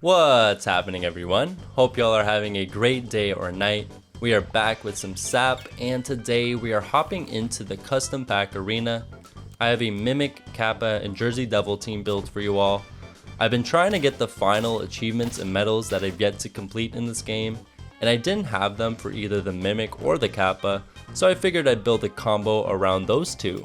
What's happening, everyone? Hope y'all are having a great day or night. We are back with some sap, and today we are hopping into the custom pack arena. I have a Mimic, Kappa, and Jersey Devil team build for you all. I've been trying to get the final achievements and medals that I've yet to complete in this game, and I didn't have them for either the Mimic or the Kappa, so I figured I'd build a combo around those two.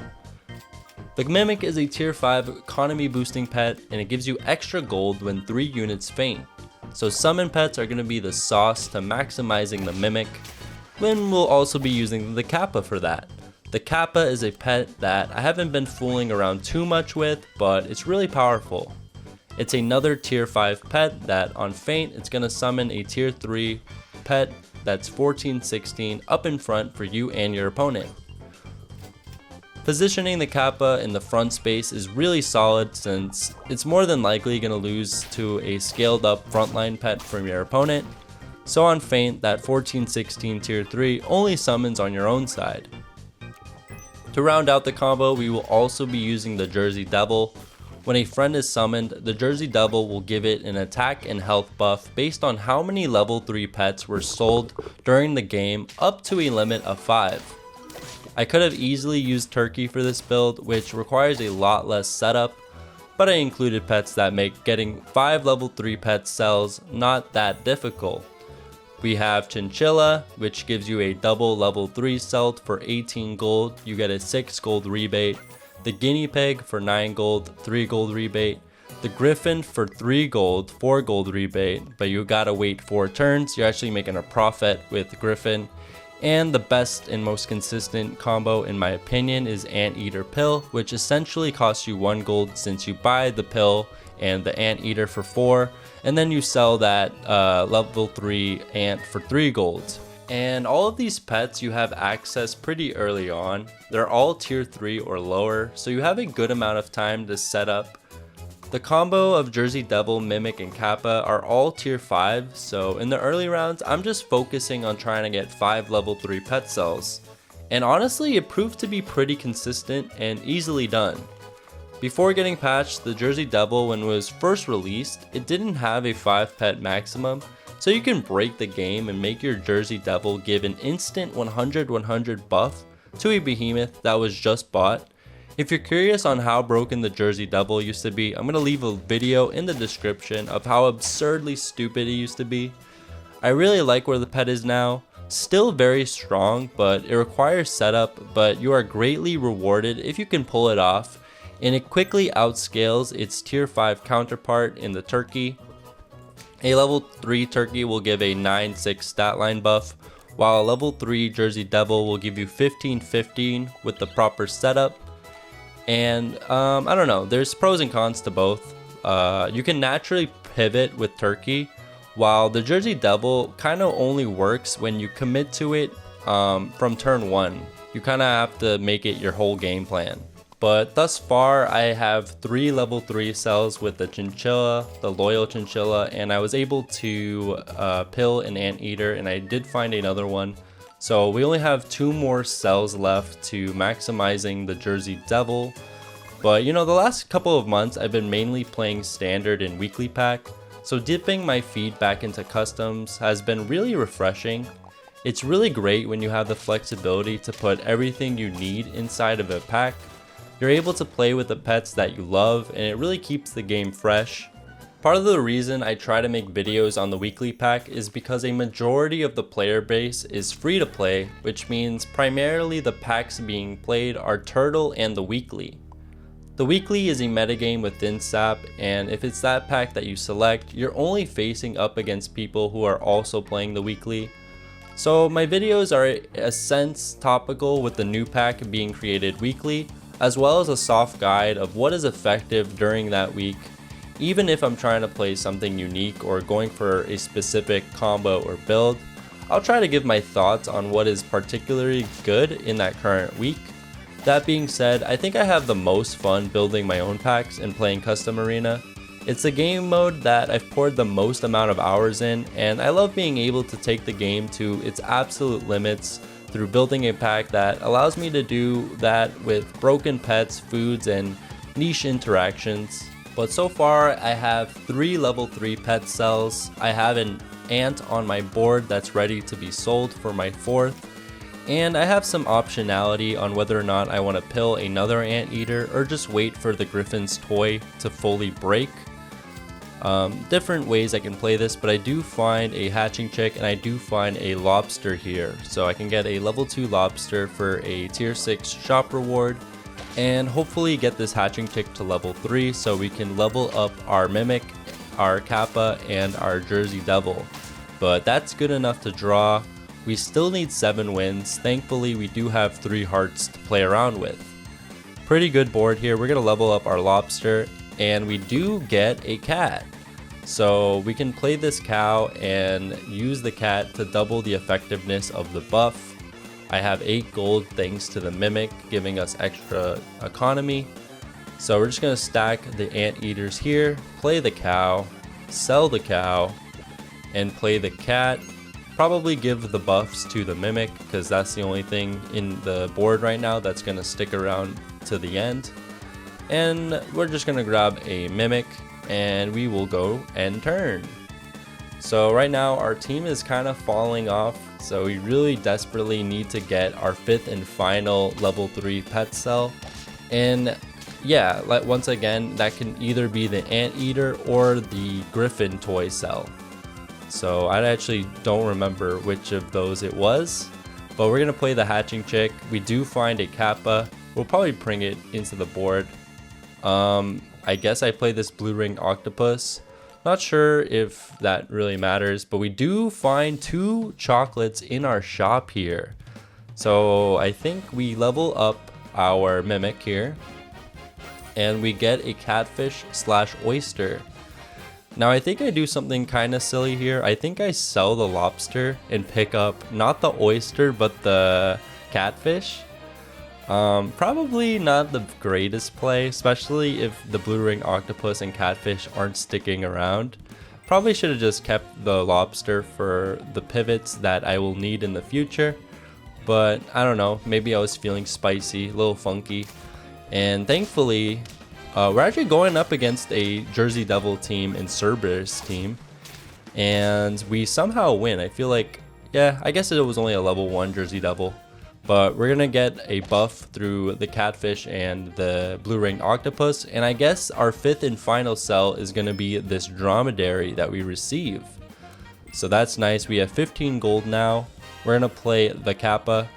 The Mimic is a tier 5 economy boosting pet, and it gives you extra gold when 3 units faint. So summon pets are going to be the sauce to maximizing the Mimic. Then we'll also be using the Kappa for that. The Kappa is a pet that I haven't been fooling around too much with, but it's really powerful. It's another tier 5 pet that on faint it's going to summon a tier 3 pet that's 14-16 up in front for you and your opponent. Positioning the Kappa in the front space is really solid since it's more than likely going to lose to a scaled up frontline pet from your opponent. So on feint, that 14-16 tier 3 only summons on your own side. To round out the combo, we will also be using the Jersey Devil. When a friend is summoned, the Jersey Devil will give it an attack and health buff based on how many level 3 pets were sold during the game up to a limit of 5. I could have easily used Turkey for this build, which requires a lot less setup, but I included pets that make getting 5 level 3 pet cells not that difficult. We have Chinchilla, which gives you a double level 3 celt for 18 gold, you get a 6 gold rebate. The Guinea Pig for 9 gold, 3 gold rebate. The Griffin for 3 gold, 4 gold rebate, but you gotta wait 4 turns, you're actually making a profit with Griffin. And the best and most consistent combo in my opinion is Anteater Pill, which essentially costs you 1 gold since you buy the pill and the Anteater for 4, and then you sell that level 3 ant for 3 gold. And all of these pets you have access pretty early on. They're all tier 3 or lower, so you have a good amount of time to set up. The combo of Jersey Devil, Mimic, and Kappa are all tier 5, so in the early rounds, I'm just focusing on trying to get 5 level 3 pet cells. And honestly, it proved to be pretty consistent and easily done. Before getting patched, the Jersey Devil, when it was first released, it didn't have a 5 pet maximum, so you can break the game and make your Jersey Devil give an instant 100-100 buff to a behemoth that was just bought. If you're curious on how broken the Jersey Devil used to be, I'm going to leave a video in the description of how absurdly stupid it used to be. I really like where the pet is now. Still very strong, but it requires setup, but you are greatly rewarded if you can pull it off, and it quickly outscales its tier 5 counterpart in the Turkey. A level 3 Turkey will give a 9-6 stat line buff, while a level 3 Jersey Devil will give you 15-15 with the proper setup. And I don't know, there's pros and cons to both. You can naturally pivot with Turkey, while the Jersey Devil kind of only works when you commit to it from turn 1. You kind of have to make it your whole game plan. But thus far, I have 3 level 3 cells with the Chinchilla, the Loyal Chinchilla, and I was able to pill an Anteater, and I did find another one. So we only have 2 more cells left to maximizing the Jersey Devil. But you know, the last couple of months I've been mainly playing standard and weekly pack, so dipping my feet back into customs has been really refreshing. It's really great when you have the flexibility to put everything you need inside of a pack. You're able to play with the pets that you love, and it really keeps the game fresh. Part of the reason I try to make videos on the weekly pack is because a majority of the player base is free to play, which means primarily the packs being played are Turtle and the weekly. The weekly is a metagame within SAP, and if it's that pack that you select, you're only facing up against people who are also playing the weekly. So my videos are a sense topical with the new pack being created weekly, as well as a soft guide of what is effective during that week. Even if I'm trying to play something unique or going for a specific combo or build, I'll try to give my thoughts on what is particularly good in that current week. That being said, I think I have the most fun building my own packs and playing custom arena. It's a game mode that I've poured the most amount of hours in, and I love being able to take the game to its absolute limits through building a pack that allows me to do that with broken pets, foods, and niche interactions. But so far I have 3 level 3 pet cells. I have an ant on my board that's ready to be sold for my 4th. And I have some optionality on whether or not I want to pill another anteater or just wait for the griffin's toy to fully break. Different ways I can play this, but I do find a hatching chick and I do find a lobster here. So I can get a level 2 lobster for a tier 6 shop reward and hopefully get this hatching chick to level 3 so we can level up our mimic, our kappa, and our Jersey Devil. But that's good enough to draw. We still need 7 wins. Thankfully we do have 3 hearts to play around with. Pretty good board here. We're gonna level up our lobster and we do get a cat. So we can play this cow and use the cat to double the effectiveness of the buff. I have 8 gold thanks to the mimic, giving us extra economy. So we're just gonna stack the anteaters here, play the cow, sell the cow, and play the cat. Probably give the buffs to the mimic because that's the only thing in the board right now that's gonna stick around to the end. And we're just gonna grab a mimic and we will go end turn. So right now our team is kind of falling off, so we really desperately need to get our 5th and final level 3 pet cell. And yeah, once again, that can either be the anteater or the griffin toy cell. So I actually don't remember which of those it was, but we're gonna play the hatching chick. We do find a kappa. We'll probably bring it into the board. I guess I play this blue ring octopus. Not sure if that really matters, but we do find 2 chocolates in our shop here. So I think we level up our mimic here and we get a catfish / oyster. Now I think I do something kind of silly here. I think I sell the lobster and pick up not the oyster but the catfish. Probably not the greatest play, especially if the blue ring octopus and catfish aren't sticking around. Probably should have just kept the lobster for the pivots that I will need in the future. But I don't know, maybe I was feeling spicy, a little funky. And thankfully, we're actually going up against a Jersey Devil team and Cerberus team. And we somehow win. I feel like, yeah, I guess it was only a level 1 Jersey Devil. But we're gonna get a buff through the catfish and the blue ring octopus. And I guess our 5th and final cell is gonna be this dromedary that we receive. So that's nice. We have 15 gold now. We're gonna play the kappa,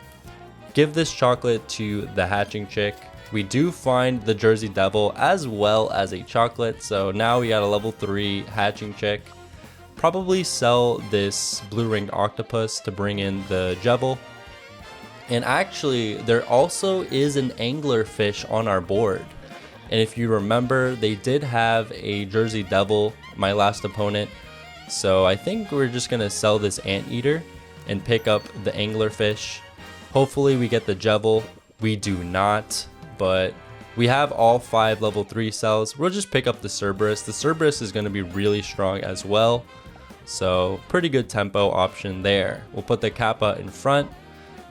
give this chocolate to the hatching chick. We do find the Jersey Devil as well as a chocolate. So now we got a level 3 hatching chick. Probably sell this blue ringed octopus to bring in the Jebel. And actually, there also is an anglerfish on our board. And if you remember, they did have a Jersey Devil, my last opponent. So I think we're just gonna sell this anteater and pick up the anglerfish. Hopefully we get the Jebel. We do not, but we have all 5 level 3 cells. We'll just pick up the Cerberus. The Cerberus is gonna be really strong as well. So pretty good tempo option there. We'll put the kappa in front.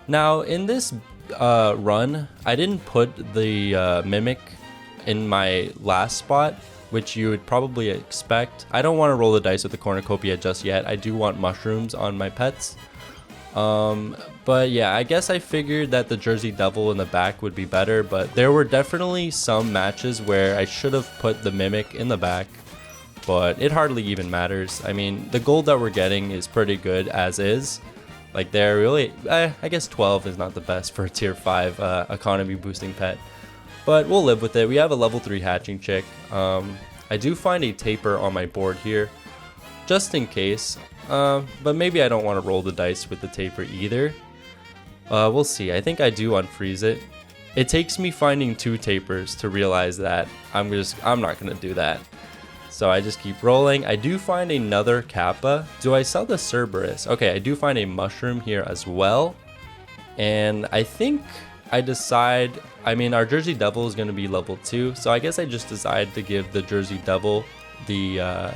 Now in this run, I didn't put the mimic in my last spot, which you would probably expect. I don't want to roll the dice with the cornucopia just yet. I do want mushrooms on my pets. But yeah, I guess I figured that the Jersey Devil in the back would be better, but there were definitely some matches where I should have put the mimic in the back, but it hardly even matters. I mean, the gold that we're getting is pretty good as is. Like they're really, I guess 12 is not the best for a tier 5 economy boosting pet, but we'll live with it. We have a level 3 hatching chick. I do find a taper on my board here, just in case, but maybe I don't want to roll the dice with the taper either. We'll see. I think I do unfreeze it. It takes me finding 2 tapers to realize that I'm not gonna do that. So I just keep rolling. I do find another kappa. Do I sell the Cerberus? Okay, I do find a mushroom here as well. And I think I decide, I mean, our Jersey Devil is going to be level 2. So I guess I just decide to give the Jersey Devil the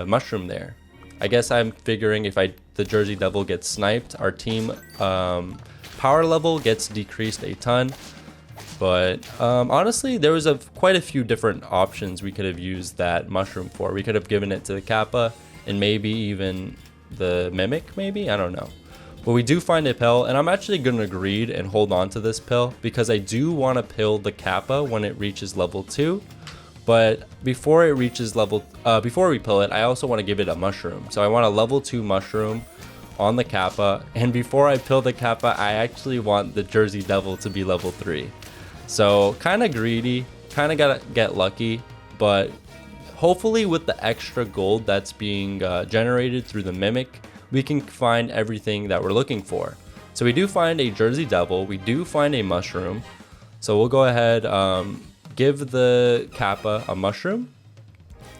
mushroom there. I guess I'm figuring if the Jersey Devil gets sniped, our team power level gets decreased a ton. But honestly, there was quite a few different options we could have used that mushroom for. We could have given it to the kappa and maybe even the mimic, maybe? I don't know. But we do find a pill, and I'm actually going to greed and hold on to this pill because I do want to pill the kappa when it reaches level 2. But before it reaches before we pill it, I also want to give it a mushroom. So I want a level 2 mushroom on the kappa, and before I pill the kappa, I actually want the Jersey Devil to be level 3. So kind of greedy, kind of gotta get lucky, but hopefully with the extra gold that's being generated through the mimic, we can find everything that we're looking for. So we do find a Jersey Devil, we do find a mushroom. So we'll go ahead, give the kappa a mushroom.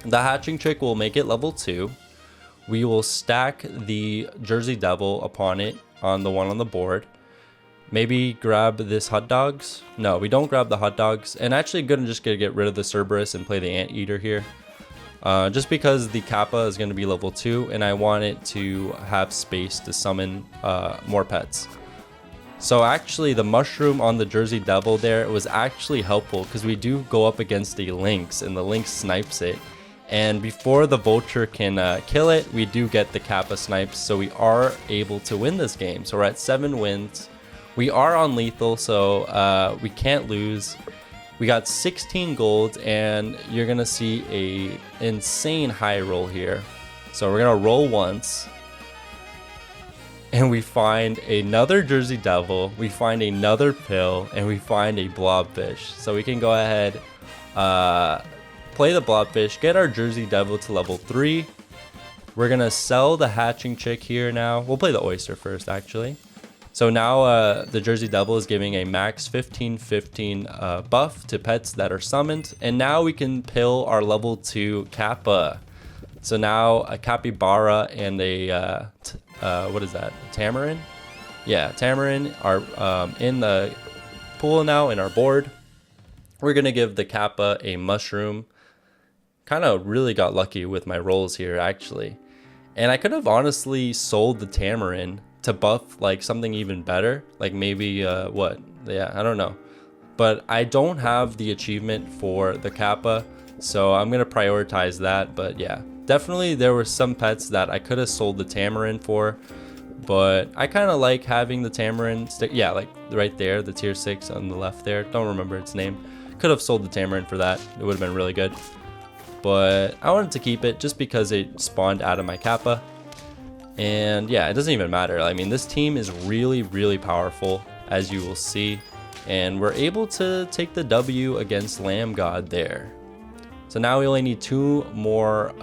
The hatching chick will make it level 2. We will stack the Jersey Devil upon it on the one on the board. Maybe grab this hot dogs. No, we don't grab the hot dogs. And actually just gonna get rid of the Cerberus and play the Anteater here. Just because the kappa is going to be level 2 and I want it to have space to summon more pets. So actually the mushroom on the Jersey Devil there was actually helpful because we do go up against the lynx and the lynx snipes it. And before the vulture can kill it, we do get the kappa snipes, so we are able to win this game. So we're at 7 wins. We are on lethal, so we can't lose. We got 16 gold, and you're gonna see a insane high roll here. So we're gonna roll once, and we find another Jersey Devil, we find another pill, and we find a blobfish. So we can go ahead, play the blobfish, get our Jersey Devil to level 3. We're gonna sell the hatching chick here now. We'll play the oyster first, actually. So now the Jersey Devil is giving a max 15/15 buff to pets that are summoned. And now we can pill our level 2 kappa. So now a capybara and a, what is that, tamarin? Yeah, tamarin are in the pool now in our board. We're going to give the kappa a mushroom. Kind of really got lucky with my rolls here, actually. And I could have honestly sold the tamarin to buff like something even better, like maybe what, yeah, I don't know, but I don't have the achievement for the kappa, so I'm gonna prioritize that. But yeah, definitely there were some pets that I could have sold the tamarin for, but I kind of like having the tamarin stick. Yeah, like right there, the tier 6 on the left there, don't remember its name. Could have sold the tamarin for that, it would have been really good, but I wanted to keep it just because it spawned out of my kappa. And yeah, it doesn't even matter. I mean, this team is really, really powerful, as you will see. And we're able to take the W against Lamb God there. So now we only need 2 more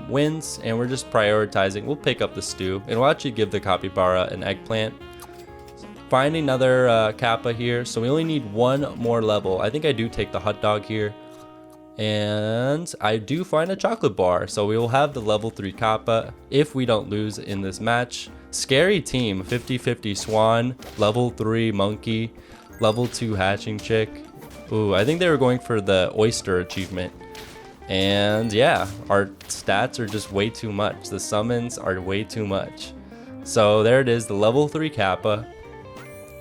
wins, and we're just prioritizing. We'll pick up the stew, and we'll actually give the capybara an eggplant. Find another kappa here. So we only need 1 more level. I think I do take the hot dog here. And I do find a chocolate bar, so we will have the level 3 kappa if we don't lose in this match. Scary team, 50/50 swan, level 3 monkey, level 2 hatching chick. Ooh, I think they were going for the oyster achievement. And yeah, our stats are just way too much. The summons are way too much. So there it is, the level 3 kappa.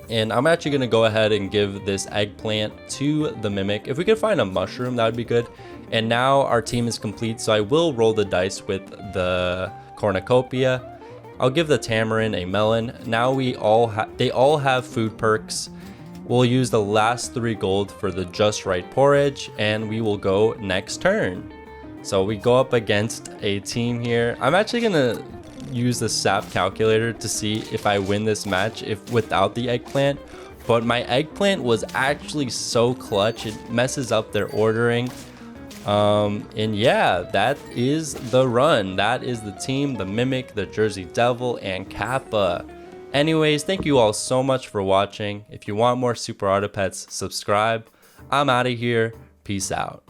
And I'm actually going to go ahead and give this eggplant to the mimic. If we could find a mushroom, that would be good. And now our team is complete, so I will roll the dice with the cornucopia. I'll give the tamarin a melon. Now they all have food perks. We'll use the last 3 gold for the just right porridge, and we will go next turn. So we go up against a team here. I'm actually going to use the sap calculator to see if I win this match without the eggplant, but my eggplant was actually so clutch, it messes up their ordering. And yeah, that is the run. That is the team, the mimic, the Jersey Devil, and kappa. Anyways, thank you all so much for watching. If you want more Super Auto Pets, subscribe. I'm out of here. Peace out.